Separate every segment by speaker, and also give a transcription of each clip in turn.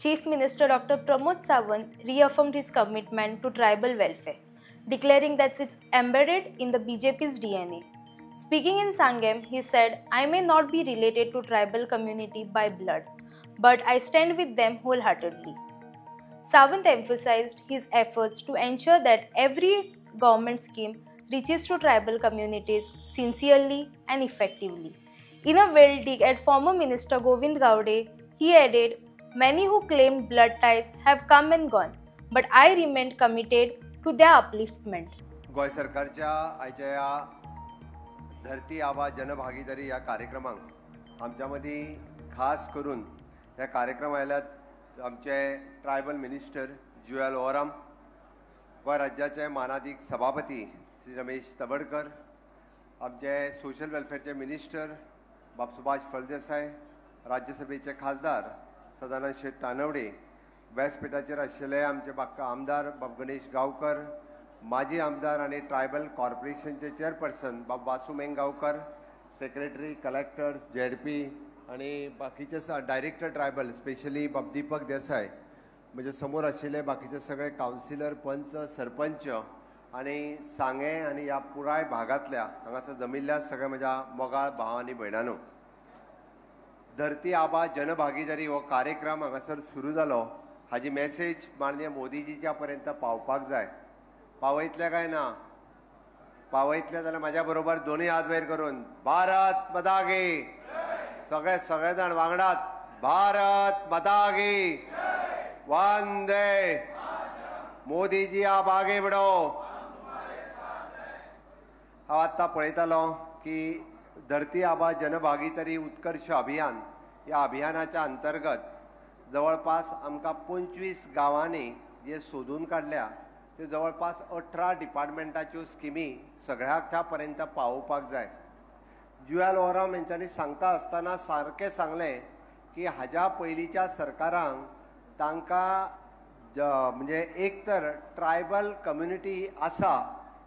Speaker 1: Chief Minister Dr. Pramod Sawant reaffirmed his commitment to tribal welfare, declaring that it's embedded in the BJP's DNA. Speaking in Sangam, he said, "I may not be related to tribal community by blood, but I stand with them wholeheartedly." Sawant emphasized his efforts to ensure that every government scheme reaches to tribal communities sincerely and effectively. In a well dig at former Minister Govind Gowde, he added, "Many who claimed blood ties have come and gone, but I remained committed to their upliftment."
Speaker 2: गोय सरकारच्या आयच्या या धरती आबा जनभागीदारी या कार्यक्रमाक आमच्या मदी खास करून ह्या कार्यक्रम आयल्यात आमचे ट्रायबल मिनिस्टर ज्युएल ओराम, गोय राज्याचे मानाधिक सभापती श्री रमेश तवडकर, आमचे सोशल वेलफेअरचे मिनिस्टर बाब सुभाष फळदेसाय, राज्यसभेचे खासदार सदानंद शेट तानवडे, व्यासपीठाचेर आशिल्ले आमचे आमदार बाब गणेश गांवकर, माजी आमदार आणि ट्रायबल कॉर्पोरेशनचे चेअरपर्सन बाब वासू मेंगावकर, सेक्रेटरी, कलेक्टर्स, जेडपी आणि बाकीचे डायरेक्टर ट्रायबल स्पेशली बाब दीपक देसाय, म्हणजे समोर आशिल्ले बाकीचे सगळे काउन्सिलर, पंच, सरपंच आणि सांगे आणि या पुराय भागातल्या हांगासर जमिल्ल्या सगळ्या म्हज्या मोगाळ भाव आणि भयणांनो, धरती आबा जनभागीदारी हो कार्यक्रम हांगासर सुरू जालो हाजी मेसेज माननीय मोदीजीच्या पर्यंत पावपाक जाय. पावयतले काय ना? पावयतले जाल्यार म्हाज्या बरोबर दोन्ही हात वयर करून भारत माता की, सगळे जाण वांगडात भारत माता की, वंदे मोदीजी आप आगे बढ़ो. हांव आत्तां पळयतालो की धरती आबा जनभागीदारी उत्कर्ष अभियान या अभियानाच्या अंतर्गत जवळपास आमकां 25 गांवांनी जे सोदून काडल्या त्यो जवळपास 18 डिपार्टमेंटाच्यो स्किमी सगळ्या पर्यंत पावोवपाक जाय. ज्युएल ओराम हेंच्यांनी सांगता आसतना सारकें सांगलें की हाज्या पयलींच्या सरकारांक तांकां म्हणजे एक तर ट्रायबल कम्युनिटी आसा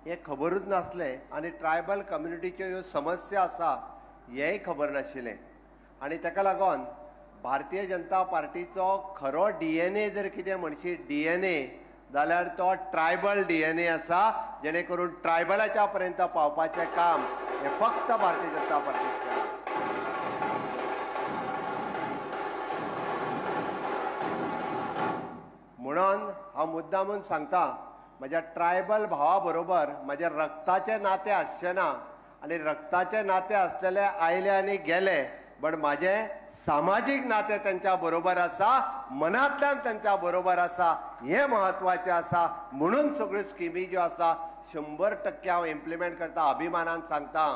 Speaker 2: हें खबरूच नासलें आनी ट्रायबल कम्युनिटीच्यो ह्यो समस्या आसा हेंय खबर नाशिल्लें. आनी ताका लागून भारतीय जनता पार्टीचो खरो DNA जर कितें म्हणशी DNA जाल्यार तो ट्रायबल DNA आसा, जेणे करून ट्रायबलाच्या पर्यंत पावपाचें काम हें फक्त भारतीय जनता पार्टीक केलां. म्हणून हांव मुद्दामून सांगता, म्हज्या ट्रायबल भावा बरोबर म्हजें रक्ताचे नातें आसचें ना आनी रक्ताचे नातें आसलेले आयले आनी गेले, बट म्हाजें सामाजीक नातें तेंच्या बरोबर आसा, मनांतल्यान तेंच्या बरोबर आसा, हें म्हत्वाचें आसा. म्हणून सगळ्यो स्किमी ज्यो आसा 100% हांव इम्प्लिमेंट करता, अभिमानान सांगता.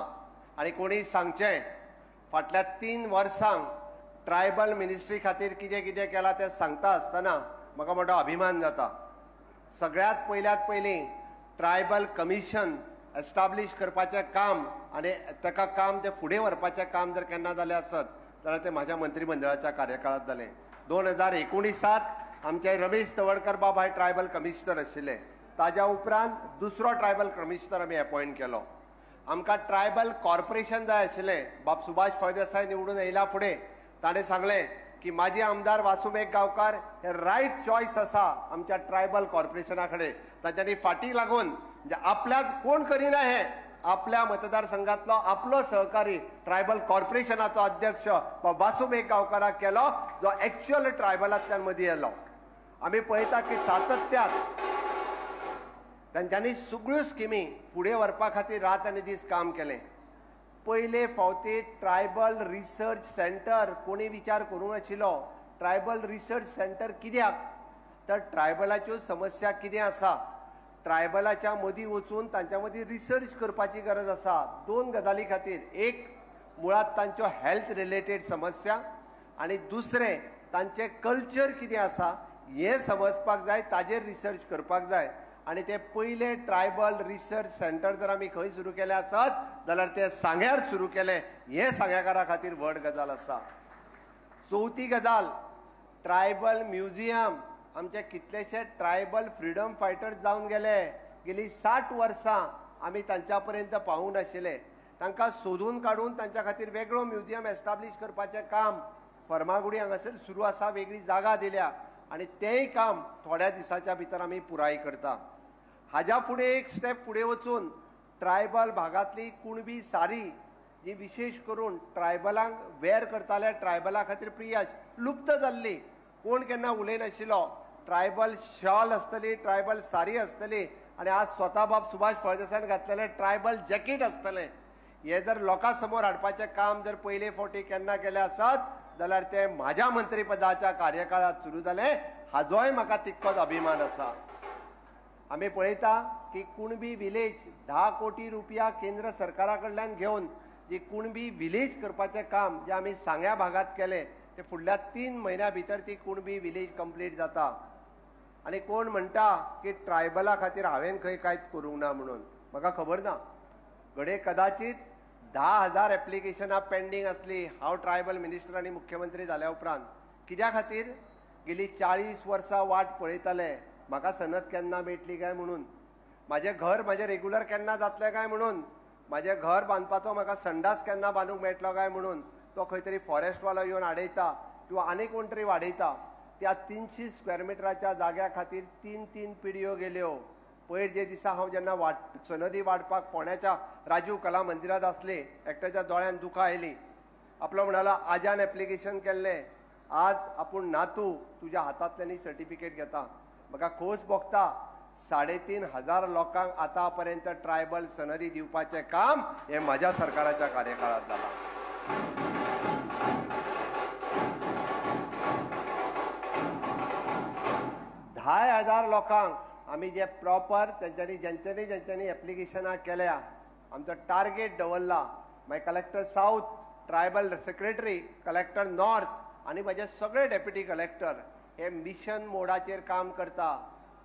Speaker 2: आनी कोणी सांगचें फाटल्या 3 वर्सांक ट्रायबल मिनिस्ट्री खातीर कितें कितें केलां तें सांगता आसतना म्हाका मोठो अभिमान जाता. सगळ्यात पयलीं ट्रायबल कमिशन एस्टाब्लिश करपाचें काम आनी ताका काम तें फुडें व्हरपाचें काम जर केन्ना जालें आसत जाल्यार तें म्हाज्या मंत्रिमंडळाच्या कार्यकाळांत जालें. 2019 आमचे रमेश तवडकर बाब हे ट्रायबल कमिशनर आशिल्ले. ताज्या उपरांत दुसरो ट्रायबल कमिशनर आमी अपॉयंट केलो. आमकां ट्रायबल कॉर्पोरेशन जाय आशिल्लें. बाब सुभाष फळदेसाय निवडून येयला फुडें ताणें सांगलें की माजी आमदार वासू गांवकार हे रायट चॉयस आसा आमच्या ट्रायबल कॉर्पोरेशना कडेन. तांच्यांनी फाटीं लागून म्हणजे आपल्याक कोण करिना हें, आपल्या मतदारसंघातलो आपलो सहकारी ट्रायबल कॉर्पोरेशनाचो अध्यक्ष वासू गांवकाराक केलो, जो एक्च्युअल ट्रायबलांतल्यान मदीं येयलो. आमी पळयता की सातत्यान तांच्यांनी सगळ्यो स्किमी फुडें व्हरपा खातीर रात आनी दीस काम केलें. पयले फावटी ट्रायबल रिसर्च सेंटर कोणी विचार करूंक नाशिल्लो. ट्रायबल रिसर्च सेंटर कित्याक? तर ट्रायबलाच्यो समस्या कितें आसा, ट्रायबलाच्या मदीं वचून तांच्या मदीं रिसर्च करपाची गरज आसा 2 गजाली खातीर. एक मुळात तांच्यो हेल्थ रिलेटेड समस्या आनी दुसरें तांचें कल्चर कितें आसा हें समजपाक जाय, ताजेर रिसर्च करपाक जाय. आनी ते पयले ट्रायबल रिसर्च सेंटर जर आमी खंय सुरू केले आसत जाल्यार ते सांग्यार सुरू केले. हें सांगेकारा खातीर व्हड गजाल आसा. चवथी गजाल, ट्रायबल म्युझियम. आमचे कितलेशे ट्रायबल फ्रिडम फायटर्स जावन गेले. गेली 60 वर्सां आमी तांच्या पर्यंत पावूंक नाशिल्ले. तांकां सोदून काडून तांच्या खातीर वेगळो म्युझियम एस्टाब्लिश करपाचें काम फर्मागुडी हांगासर सुरू आसा. वेगळी जागा दिल्या आणि तेंय काम थोड्या दिसाच्या भितर आमी पुराय करता। हाज्या फुडें एक स्टेप फुडें वचून ट्रायबल भागातली कुणबी साडी जी विशेष करून ट्रायबलांक वेअर करताले, ट्रायबला खातीर प्रिय लुप्त जाल्ली, कोण केन्ना उलयनाशिल्लो। ट्रायबल शॉल आसतली, ट्रायबल साडी आसतली आणि आज स्वता बाब सुभाष फळदेसायान घातलेले ट्रायबल जॅकेट आसतले। हे जर लोकां समोर हाडपाचें काम जर पयले फावटी केन्ना केलें आसत जाल्यार ते म्हाज्या मंत्रीपदाच्या कार्यकाळात सुरू जालें, हाजोय म्हाका तितकोच अभिमान आसा। आमी पळयता की कुणबी विलेज 10 कोटी रुपया केंद्र सरकारा कडल्यान घेवन जी कुणबी विलेज करपाचें काम जे आमी सांग्या भागात केलें ते फुडल्या 3 म्हयन्या भितर ती कुणबी विलेज कंप्लीट जाता। आणि कोण म्हणटा की ट्रायबला खातीर हांवें खंय कांयच करूंक ना म्हणून, म्हाका खबर ना। घडये कदाचित 10,000 एप्लिकेशनां पेंडींग आसली हांव ट्रायबल मिनिस्टर आनी मुख्यमंत्री जाल्या उपरांत। कित्या खातीर? गेली 40 वर्सां वाट पळयताले म्हाका सनद केन्ना मेळटली काय म्हणून, म्हाजें घर म्हाजें रेग्युलर केन्ना जातलें काय म्हणून, म्हाजें घर बांदपाचो म्हाका संडास केन्ना बांदूंक मेळटलो काय म्हणून। तो खंय तरी फॉरेस्टवालो येवन आडयता किंवा आनी कोण तरी वाडयता। त्या 300 स्क्वेअर मिटराच्या जाग्या खातीर 3 पिढयो गेल्यो। पयर जे दिसा हांव जेन्ना सनदी वाडपाक फोंड्याच्या राजीव कला मंदिरात आसले, एकट्याच्या दोळ्यान दुखां आयली। आपलो म्हणालो आज्यान एप्लिकेशन केल्लें, आज आपूण नातू तुज्या हातांतल्यान सर्टिफिकेट घेता। म्हाका खोस भोगता 3,500 लोकांक आतां पर्यंत ट्रायबल सनदी दिवपाचें काम हें म्हाज्या सरकाराच्या कार्यकाळात जालां। 10,000 लोकांक आमी जे प्रॉपर ज्यांच्यांनी एप्लिकेशनां केल्या, आमचो टार्गेट दवरला। मागीर collector south, tribal secretary, collector north आनी म्हजे सगळे डेप्युटी कलेक्टर हे मिशन मोडाचेर काम करता।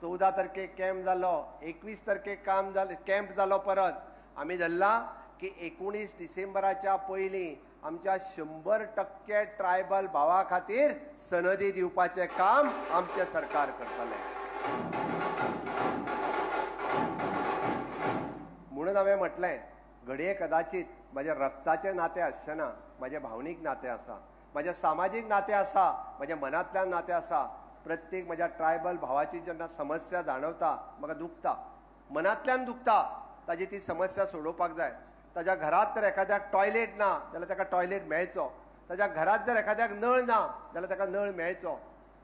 Speaker 2: 14 तारखेक कॅम्प जालो, 21 तारखेक कॅम्प जालो परत। आमी धरला की 19 डिसेंबराच्या पयलीं आमच्या 100% ट्रायबल भावा खातीर सनदी दिवपाचें काम आमचें सरकार करतलें। म्हणून हांवें म्हटलें घडये कदाचित म्हज्या रक्ताचें नातें आसचेना, म्हजें भावनीक नातें आसा, म्हजें सामाजीक नातें आसा, म्हज्या मनांतल्यान नातें आसा। प्रत्येक म्हज्या ट्रायबल भावाची जेन्ना समस्या जाणवता म्हाका दुखता, मनांतल्यान दुखता। ताजी ती समस्या सोडोवपाक जाय। ताज्या घरात जर एखाद्याक टॉयलेट ना जाल्यार ताका टॉयलेट मेळचो, ताज्या घरात जर एखाद्याक नळ ना जाल्यार ताका नळ मेळचो।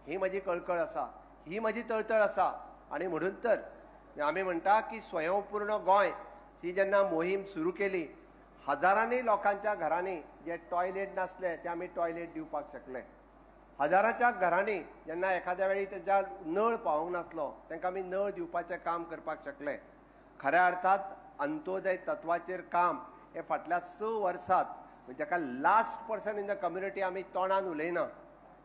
Speaker 2: ही म्हजी कळकळ आसा, ही म्हजी तळतळ आसा। आणि म्हणून तर आमी म्हणटा की स्वयंपूर्ण गोंय ही जेन्ना मोहीम सुरू केली, हजारांनी लोकांच्या घरांनी जे टॉयलेट नासले ते आमी टॉयलेट दिवपाक शकले। हजाराच्या घरांनी जेन्ना एखाद्या वेळी तेंच्या नळ पावूंक नासलो तांकां आमी नळ दिवपाचें काम करपाक शकले। खऱ्या अर्थात अंत्योदय तत्वाचेर काम हे फाटल्या 6 वर्सांत म्हणजे जाका last person in the community आमी तोंडान उलयना,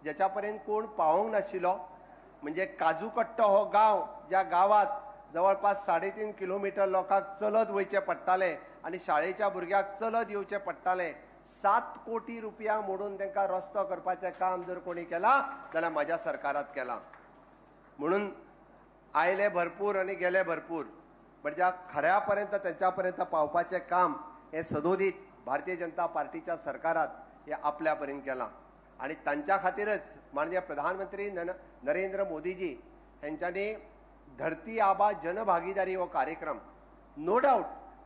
Speaker 2: जेच्या पर्यंत कोण पावोंक नाशिल्लो। म्हणजे काजूकट्टो हो गांव, ज्या गांवांत जवळपास 3.5 किलोमिटर लोकांक चलत वयचे पडटाले आनी शाळेच्या भुरग्याक चलत येवचें पडटालें। 7 कोटी रुपया मोडून तांकां रस्तो करपाचें काम जर कोणी केलां जाल्यार म्हाज्या सरकारात केलां। म्हणून आयले भरपूर आनी गेले भरपूर, म्हणजे खऱ्या पर्यंत त्यांच्या पर्यंत पावपाचें काम हे सदोदीत भारतीय जनता पार्टीच्या सरकारात हे आपल्या पर्यंत केलां। आणि तांच्या खातीरच माननीय प्रधानमंत्री नरेंद्र मोदीजी हांच्यांनी धरती आबा जनभागीदारी हो कार्यक्रम नो डाऊट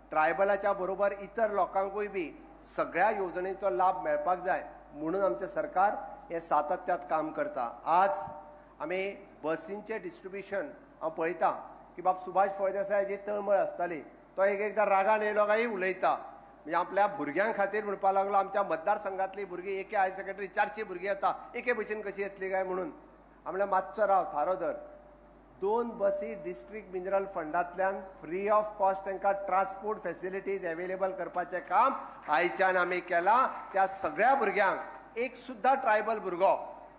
Speaker 2: ट्रायबलाच्या बरोबर इतर लोकांकूय बी सगळ्या योजनेचो लाभ मेळपाक जाय म्हणून आमचें सरकार हे सातत्यात काम करता। आज आमी बसींचे डिस्ट्रिब्युशन हांव पळयता की बाब सुभाष फळदेसायाची तळमळ आसताली, तो एकदां रागान येयलो काय उलयता। म्हणजे आपल्या भुरग्यां खातीर म्हणपाक लागलो आमच्या मतदारसंघातली भुरगीं एके हायर सेकंडरी 400 भुरगीं येता, एके भशेन कशी येतली काय म्हणून आमल्या मातसो राव थारो धर। 2 बसी डिस्ट्रिक्ट मिनरल फंडांतल्यान फ्री ऑफ कॉस्ट तांकां ट्रान्सपोर्ट फॅसिलिटीज अवेलेबल करपाचें काम आयच्यान आमी केलां। त्या सगळ्या भुरग्यांक एक सुद्दां ट्रायबल भुरगो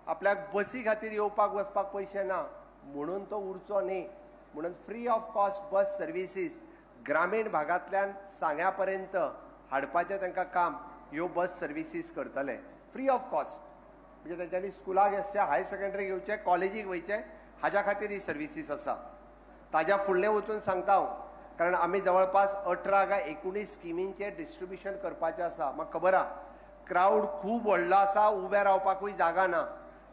Speaker 2: आपल्याक बसी खातीर येवपाक वचपाक पयशे ना म्हणून तो उरचो न्ही, म्हणून free of cost bus services ग्रामीण भागांतल्यान सांग्या पर्यंत हाडपाचें तांकां काम ह्यो बस सर्विसीस करतले फ्री ऑफ कॉस्ट। म्हणजे तेंच्यांनी स्कुलाक येवचें, हायर सेकंडरी येवचें, कॉलेजीक वयचें, हाज्या खातीर ही सर्विसीस आसा। ताज्या फुडलें वचून सांगता हांव, कारण आमी जवळपास 18 काय 19 स्किमींचें डिस्ट्रिब्युशन करपाचें आसा। म्हाका खबर आहा क्रावड खूब व्हडलो आसा, उबे रावपाकूय जागा ना।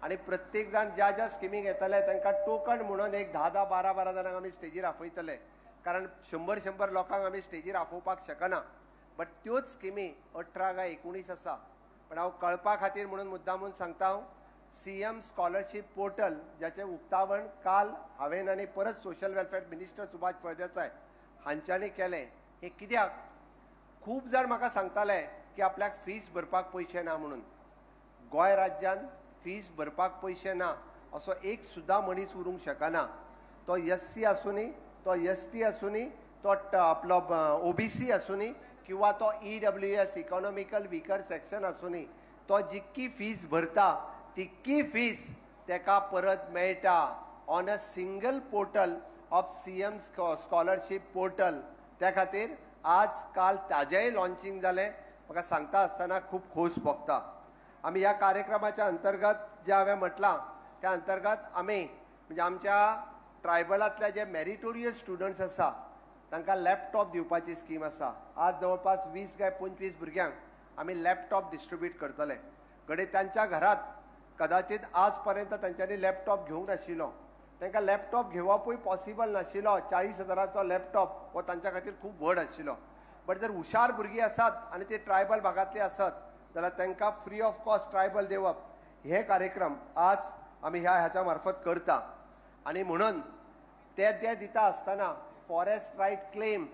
Speaker 2: आणि प्रत्येक जाण ज्या ज्या स्किमीक येतले तांकां टोकन म्हणून एक 10-12 जाणांक आमी स्टेजीर आफयतले, कारण 100 लोकांक आमी स्टेजीर आफोवपाक शकना. बट त्योच स्किमी 18 काय 19 आसा. पण हांव कळपा खातीर म्हणून मुद्दामून सांगता, CM स्कॉलरशीप पोर्टल ज्याचे उक्तावण काल हांवें आनी परत social welfare minister Subhash Phaldesai हांच्यांनी केलें. हे कित्याक खूब जाण म्हाका सांगताले की आपल्याक फीज भरपाक पयशे ना म्हणून. गोंय राज्यान फीज भरपाक पयशे ना असो एक सुद्दां मनीस उरूंक शकना. तो SC आसूनी, तो ST आसूनी, तो आपलो OBC आसूनी किंवा तो EWS इकॉनॉमिकल विकर सेक्शन आसूनी, तो जितकी फीज भरता तितकी फीज तेका परत मेळटा on a single portal of CM scholarship portal. त्या खातीर आज काल ताजेंय लॉन्चिंग जालें. म्हाका सांगता आसतना खूब खोस भोगता. आमी ह्या कार्यक्रमाच्या अंतर्गत जे हांवें म्हटलां त्या अंतर्गत आमी म्हणजे आमच्या ट्रायबलांतले जे मेरिटोरियस स्टुडंट्स आसा तांकां लॅपटॉप दिवपाची स्कीम आसा. आज जवळपास 20 काय 25 भुरग्यांक आमी लॅपटॉप डिस्ट्रिब्यूट करतले. घडये तांच्या घरात कदाचित आज पर्यंत तांच्यांनी लॅपटॉप घेवंक नाशिल्लो, तांकां लॅपटॉप घेवपूय पॉसिबल नाशिल्लो. 40,000चो लॅपटॉप हो तांच्या खातीर खूब व्हड आशिल्लो. बट जर हुशार भुरगीं आसात आनी ते ट्रायबल भागांतली आसात जाल्यार तांकां फ्री ऑफ कॉस्ट ट्रायबल दिवप हे कार्यक्रम आज आमी ह्याच्या मार्फत करता. आनी म्हणून ते दिता आसतना फॉरेस्ट रायट क्लेम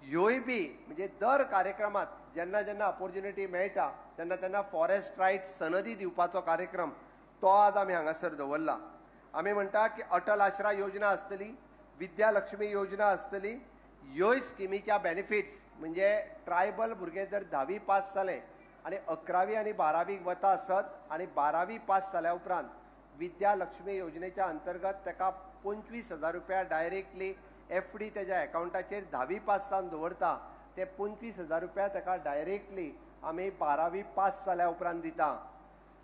Speaker 2: ह्योय बी म्हणजे दर कार्यक्रमात जेन्ना जेन्ना ऑपॉर्च्युनिटी मेळटा तेन्ना तेन्ना फॉरेस्ट रायट सनदी दिवपाचो कार्यक्रम तो आज आमी हांगासर दवरला. आमी म्हणटा की अटल आश्रा योजना आसतली, विद्या लक्ष्मी योजना आसतली. ह्योय स्किमीच्या बेनिफिट्स म्हणजे ट्रायबल भुरगे जर 10वी पास जाले आनी 11वी आनी 12वीक वता आसत आनी 12वी पास जाल्या उपरांत विद्या लक्ष्मी योजनेच्या अंतर्गत ताका 25,000 रुपया डायरेक्टली FD तेज्या अकाउंटाचेर 10वी पास जावन दवरता. ते 25,000 रुपया ताका डायरेक्टली आमी 12वी पास जाल्या उपरांत दिता.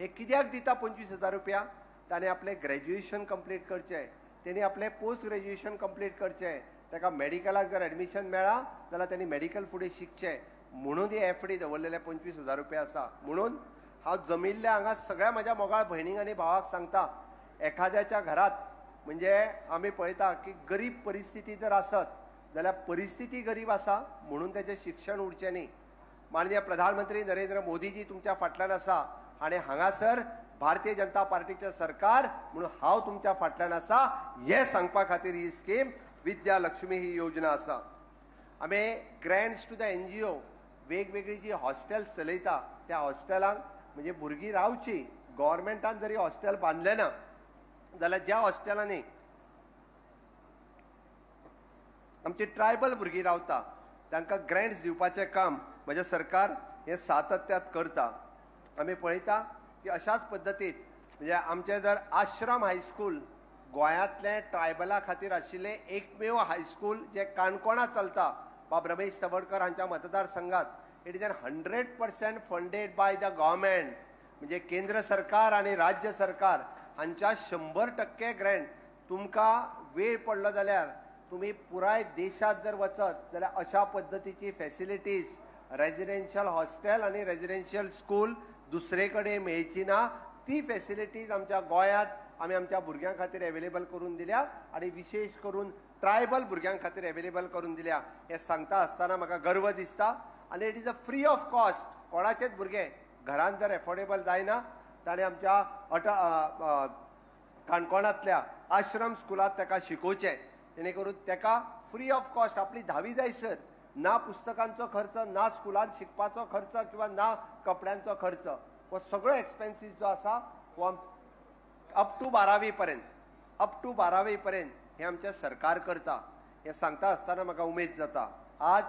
Speaker 2: हे कित्याक दिता 25,000 रुपया? ताणें आपलें ग्रॅज्युएशन कंप्लीट करचें, तेणी आपलें पोस्ट ग्रॅज्युएशन कंप्लीट करचें, ताका मेडिकलाक जर एडमिशन मेळ्ळा जाल्यार तेणी मेडिकल फुडें शिकचें म्हणून ही FD दवरलेले 25,000 रुपया आसा. म्हणून हांव जमिल्ल्या हांगा सगळ्या म्हज्या मोगाळ भयणीक आनी भावाक सांगता, एखाद्याच्या घरात म्हणजे आमी पळयता की गरीब परिस्थिती जर आसत जाल्यार परिस्थिती गरीब आसा म्हणून तेजें शिक्षण उरचें न्ही. माननीय प्रधानमंत्री नरेंद्र मोदीजी तुमच्या फाटल्यान आसा आनी हांगासर भारतीय जनता पार्टीचें सरकार म्हणून हांव तुमच्या फाटल्यान आसा हें सांगपा खातीर ही स्कीम विद्या लक्ष्मी ही योजना आसा. आमी ग्रँट्स टू द NGO वेगवेगळी जी हॉस्टेल्स चलयता त्या हॉस्टेलांक म्हणजे भुरगीं रावची. गव्हर्मेंटान जरी हॉस्टेल बांदलें ना जाल्यार ज्या हॉस्टेलांनी आमची ट्रायबल भुरगीं रावता तांकां ग्रँट्स दिवपाचें काम म्हजें सरकार हें सातत्यात करता. आमी पळयता की अशाच पद्दतीन म्हणजे आमचें जर आश्रम हायस्कूल गोंयांतलें ट्रायबला खातीर आशिल्लें एकमेव हायस्कूल जें काणकोणा चलता बाब रमेश तवडकर हांच्या मतदारसंघात, it is 100% funded by the government. म्हणजे केंद्र सरकार आनी राज्य सरकार हांच्या 100% ग्रँट. तुमकां वेळ पडलो जाल्यार तुम्ही पुराय देशात जर वचत जाल्यार अशा पद्दतीची फॅसिलिटीज रेजिडेन्शियल हॉस्टेल आनी रेजिडेन्शियल स्कूल दुसरे कडेन मेळची ना. ती फॅसिलिटीज आमच्या गोंयांत आमी आमच्या भुरग्यां खातीर एवेलेबल करून दिल्या आनी विशेष करून ट्रायबल भुरग्यां खातीर एवेलेबल करून दिल्या. हें सांगता आसतना म्हाका गर्व दिसता. आनी it is a free of cost. कोणाचेच भुरगे घरांत जर एफोर्डेबल जायना ताणें आमच्या काणकोणांतल्या आश्रम स्कुलांत ताका शिकोवचें, जेणे करून ताका फ्री ऑफ कॉस्ट आपली 10वी जायसर ना पुस्तकांचो खर्च, ना स्कुलांत शिकपाचो खर्च किंवा ना कपड्यांचो खर्च. हो सगळो एक्सपेन्सीस जो आसा हो अप टू 12वी पर्यंत हे आमचें सरकार करता. हें सांगता आसतना म्हाका उमेद जाता. आज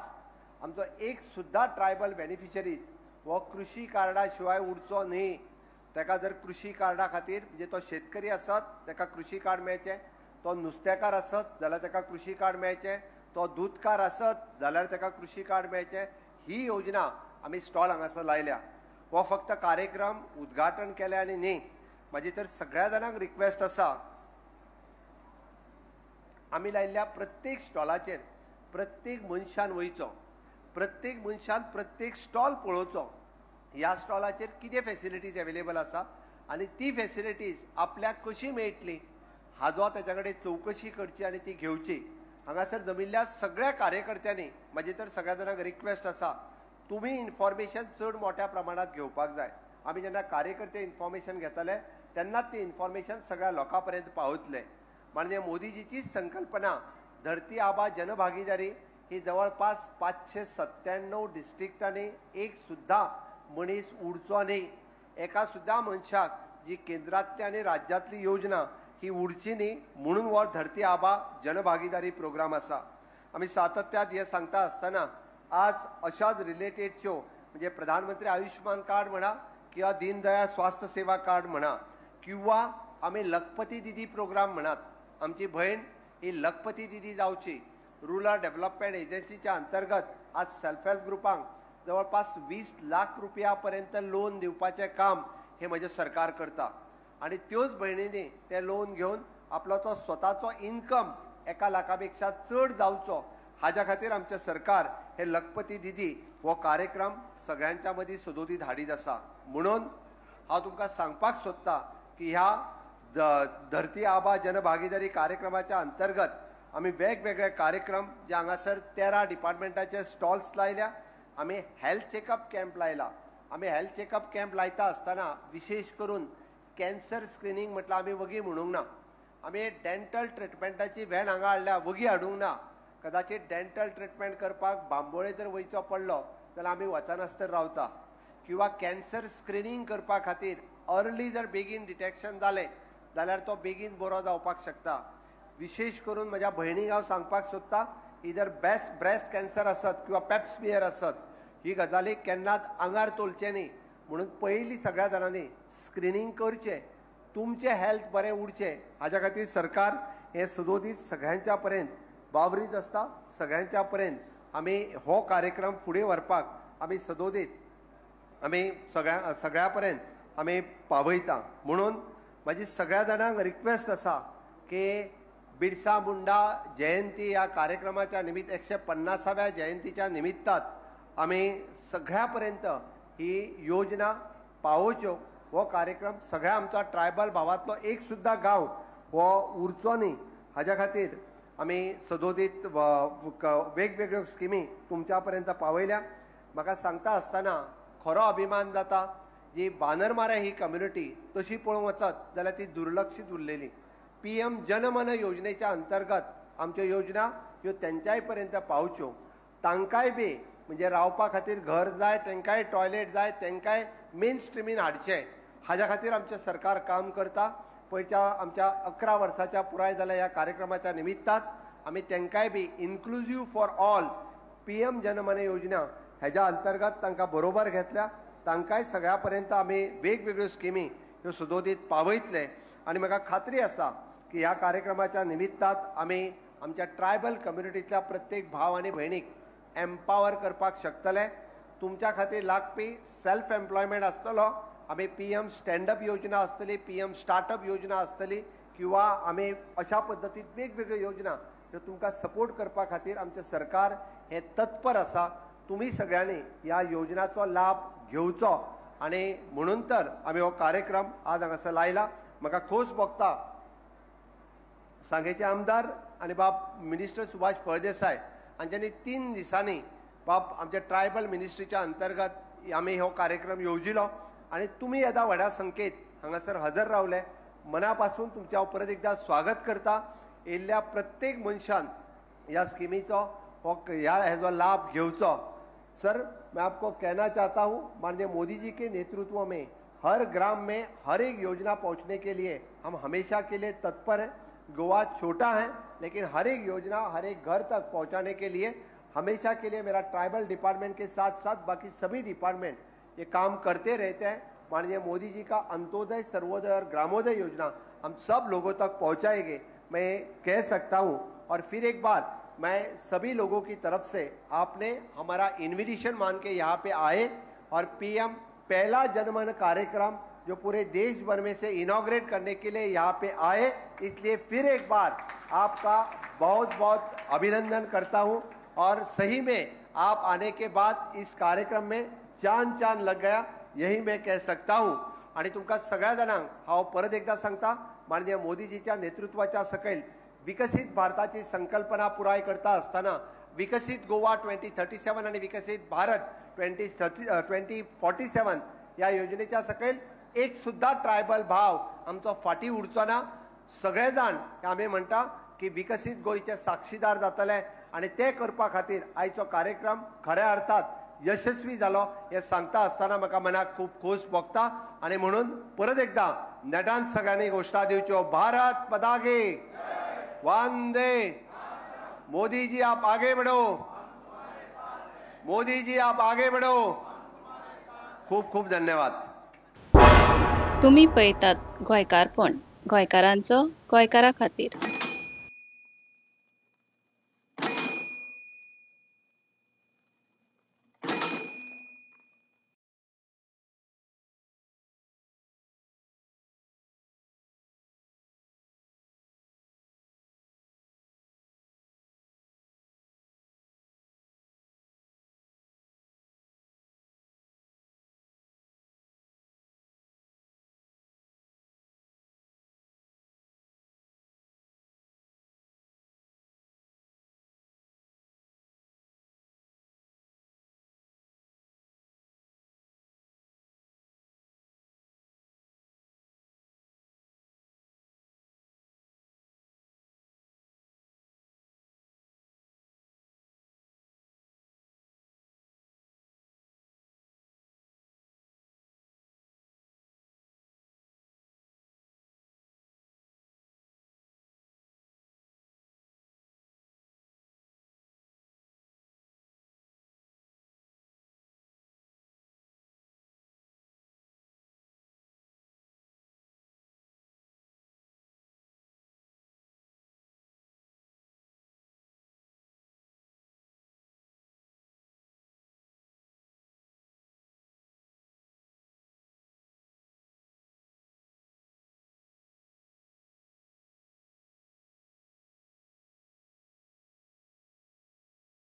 Speaker 2: आमचो एक सुद्दां ट्रायबल बेनिफिशरीज हो कृशी कार्डा शिवाय उरचो न्ही. ताका जर कृशी कार्डा खातीर म्हणजे तो शेतकरी आसत ताका कृशी कार्ड मेळचें, तो नुस्तेकार आसत जाल्यार ताका कृशी कार्ड मेळचें, तो दूदकार आसत जाल्यार ताका कृशी कार्ड मेळचें. ही योजना आमी स्टॉल हांगासर लायल्या. हो फक्त कार्यक्रम उद्घाटन केलें आनी न्ही, म्हाजी तर सगळ्या जाणांक रिक्वेस्ट आसा, आमी लायिल्ल्या प्रत्येक स्टॉलाचेर प्रत्येक मनशान वयचो, प्रत्येक मनशान प्रत्येक स्टॉल पळोवचो. ह्या स्टॉलाचेर कितें फॅसिलिटीज एवेलेबल आसा आणि ती फॅसिलिटीज आपल्याक कशी मेळटली हाजो त्याच्याकडे चौकशी करची आणि ती घेवची। हांगासर जमिल्ल्या सगळ्या कार्यकर्त्यांनी माझी तर सगळ्या जाणांक रिक्वेस्ट आसा, तुम्ही इन्फॉर्मेशन चड मोठ्या प्रमाणात घेवपाक जाय। आमी जेन्ना कार्यकर्ते इन्फॉर्मेशन घेतले तेन्नाच ती इन्फॉर्मेशन सगळ्या लोकांपर्यंत पावतले। म्हणजे मोदीजीचीच संकल्पना धरती आबा जनभागीदारी ही जवळपास 597 डिस्ट्रिक्टांनी एक सुद्धा मनीस उरचो न्ही, एका सुद्धा मनशाक जी केंद्रांतली आनी राज्यांतली योजना ही उरची न्ही म्हणून हो धरती आबा जनभागीदारी प्रोग्राम आसा। आमी सातत्यात हे सांगता आसतना आज अशाच रिलेटेडच्यो म्हणजे प्रधानमंत्री आयुष्मान कार्ड म्हणा किंवा दीनदयाळ स्वास्थ्य सेवा कार्ड म्हणा किंवा आमी लखपती दिदी प्रोग्राम म्हणत, आमची बहीण ही लखपती दिदी जावची। रुरल डेव्हलपमेंट एजन्सीच्या अंतर्गत आज सेल्फ हेल्प ग्रुपांक जवळपास 20 लाख रुपयापर्यंत लोन दिवपाचें काम हे म्हजें सरकार करता आणि त्योच भयणींनी ते लोन घेवन आपलो तो स्वताचो इन्कम 1 लाखापेक्षा चड जावचो हाज्या खातीर आमचें सरकार हे लखपती दिदी हो कार्यक्रम सगळ्यांच्या मदीं सदोदीत हाडीत आसा। म्हणून हांव तुमकां सांगपाक सोदतां की ह्या धरती आबा जनभागीदारी कार्यक्रमाच्या अंतर्गत आमी वेगवेगळे कार्यक्रम जे हांगासर 13 डिपार्टमेंटाचे स्टॉल्स लायल्या। आमी हेल्थ चेकअप कॅम्प लायला। आमी हेल्थ चेकअप कॅम्प लायता आसतना विशेष करून कॅन्सर स्क्रिनींग म्हटल्यार आमी वगी म्हणूंक ना, आमी डेंटल ट्रिटमेंटाची व्हॅन हांगा हाडल्या, वगी हाडूंक ना। कदाचित डेंटल ट्रिटमेंट करपाक बांबोळे जर वयचो पडलो जाल्यार आमी वचनासतना रावता, किंवा कॅन्सर स्क्रिनींग करपा खातीर अर्ली जर बेगीन डिटेक्शन जालें जाल्यार तो बेगीन बरो जावपाक शकता। विशेष करून म्हज्या भयणीक हांव सांगपाक सोदतां, इधर ब्रेस्ट कॅन्सर आसत किंवा पेप्समियर आसत, ही गजाली केन्नाच आंगार तोलचे न्ही म्हणून पयलीं सगळ्या जाणांनी स्क्रिनींग करचें, तुमचें हेल्थ बरें उरचें हाज्या खातीर सरकार हे सदोदीत सगळ्यांच्या पर्यंत वावरीत आसता। सगळ्यांच्या पर्यंत आमी हो कार्यक्रम फुडें व्हरपाक आमी सदोदीत आमी सगळ्या पर्यंत आमी पावयता। म्हणून म्हाजी सगळ्या जाणांक रिक्वेस्ट आसा की बिरसा मुंडा जयंती ह्या कार्यक्रमाच्या निमित्त 150व्या जयंतीच्या निमित्तान आमी सगळ्या पर्यंत ही योजना पावोवच्यो। हो कार्यक्रम सगळ्या आमच्या ट्रायबल भावांतलो एक सुद्धा गांव हो उरचो न्ही हाज्या खातीर आमी सदोदीत वेगवेगळ्यो स्किमी तुमच्या पर्यंत पावयल्या। म्हाका सांगता आसतना खरो अभिमान जाता, जी बानरमारे ही कम्युनिटी तशी पळोवंक वचत जाल्यार ती दुर्लक्षीत उरलेली। PM जनमन योजनेच्या अंतर्गत आमच्यो योजना ह्यो तेंच्याय पर्यंत पावच्यो, तांकांय बी म्हणजे रावपा खातीर घर जाय, तांकांय टॉयलेट जाय, तांकांय मेन स्ट्रिमीन हाडचें हाज्या खातीर आमचें सरकार काम करता। पयच्या आमच्या 11 वर्साच्या पुराय जाल्या ह्या कार्यक्रमाच्या निमित्तान आमी तांकांय बी इन्क्लुझिव्ह फॉर ऑल PM जनमन योजना हेज्या अंतर्गत तांकां बरोबर घेतल्या। तांकांय सगळ्या पर्यंत आमी वेगवेगळ्यो स्किमी ह्यो सदोदीत पावयतले आनी म्हाका खात्री आसा की ह्या कार्यक्रमाच्या निमित्तान आमी आमच्या ट्रायबल कम्युनिटीतल्या प्रत्येक भाव आनी भयणीक एम्पावर करपाक शकतले। तुमच्या खातीर लागपी सेल्फ एम्प्लॉयमेंट आसतलो, आमी PM स्टँडअप योजना आसतली, PM स्टार्टअप योजना आसतली, किंवा आमी अशा पद्दतीन वेगवेगळ्यो योजना ह्यो तुमकां सपोर्ट करपा खातीर आमचें सरकार हे तत्पर आसा। तुमी सगळ्यांनी ह्या योजनाचो लाभ घेवचो आनी म्हणून तर आमी हो कार्यक्रम आज हांगासर लायला। म्हाका खोस भोगता सांगेचे आमदार आनी बाब मिनिस्टर सुभाष फळदेसाय हांच्यांनी 3 दिसांनी बाब आमच्या ट्रायबल मिनिस्ट्रीच्या अंतर्गत आमी हो कार्यक्रम येवजिलो आनी तुमी येदा व्हड्या संख्येत हांगासर हजर रावले। मना पासून तुमच्या परत एकदा स्वागत करता। येयल्ल्या प्रत्येक मनशान ह्या स्किमीचो हेजो लाभ घेवचो। सर, मैं आपको कहना चाहता हूँ, माननीय मोदी जी के नेतृत्व में हर ग्राम में हर एक योजना पहुँचने के लिए हम हमेशा के लिए तत्पर हैं। गोवा छोटा है लेकिन हर एक योजना हर एक घर तक पहुँचाने के लिए हमेशा के लिए मेरा ट्राइबल डिपार्टमेंट के साथ साथ बाकी सभी डिपार्टमेंट ये काम करते रहते हैं। माननीय मोदी जी का अंत्योदय, सर्वोदय और ग्रामोदय योजना हम सब लोगों तक पहुँचाएंगे, मैं कह सकता हूँ। और फिर एक बार मैं सभी लोगों की तरफ से आपने हमारा इन्विटेशन मान के यहाँ पे आए और PM पहला जनमन कार्यक्रम जो पूरे देश भर में से इनॉग्रेट करने के लिए यहाँ पे आए, इसलिए फिर एक बार आपका बहुत बहुत अभिनंदन करता हूँ। और सही में आप आने के बाद इस कार्यक्रम में चांद लग गया, यही मैं कह सकता हूँ। आणि तुमकां सगळ्या जाणांक हांव परत एकदा सांगता, माननीय मोदीजीच्या नेतृत्वाच्या सकयल विकसीत भारताची संकल्पना पुराय करता आसतना विकसित गोवा 2037 आणि विकसित भारत 2047 ह्या योजनेच्या सकयल एक सुद्धा ट्रायबल भाव आमचो फाटी उरचो ना. सगळे जाण आमी म्हणटा की विकसित गोंयचे साक्षीदार जातले आणि ते करपा खातीर आयचो कार्यक्रम खऱ्या अर्थात यशस्वी जालो हे सांगता आसतना म्हाका मनाक खूब खोस भोगता. आणि म्हणून परत एकदा नेटान सगळ्यांनी घोषणा दिवच्यो, भारत पदागे, वंदे मोदी जी आप आगे बढ़ो, मोदी जी आप आगे बढ़ो. खूप खूप धन्यवाद.
Speaker 3: तुम्ही पळयतात गोंयकारपण, गोंयकारांचो गोंयकारा खातीर.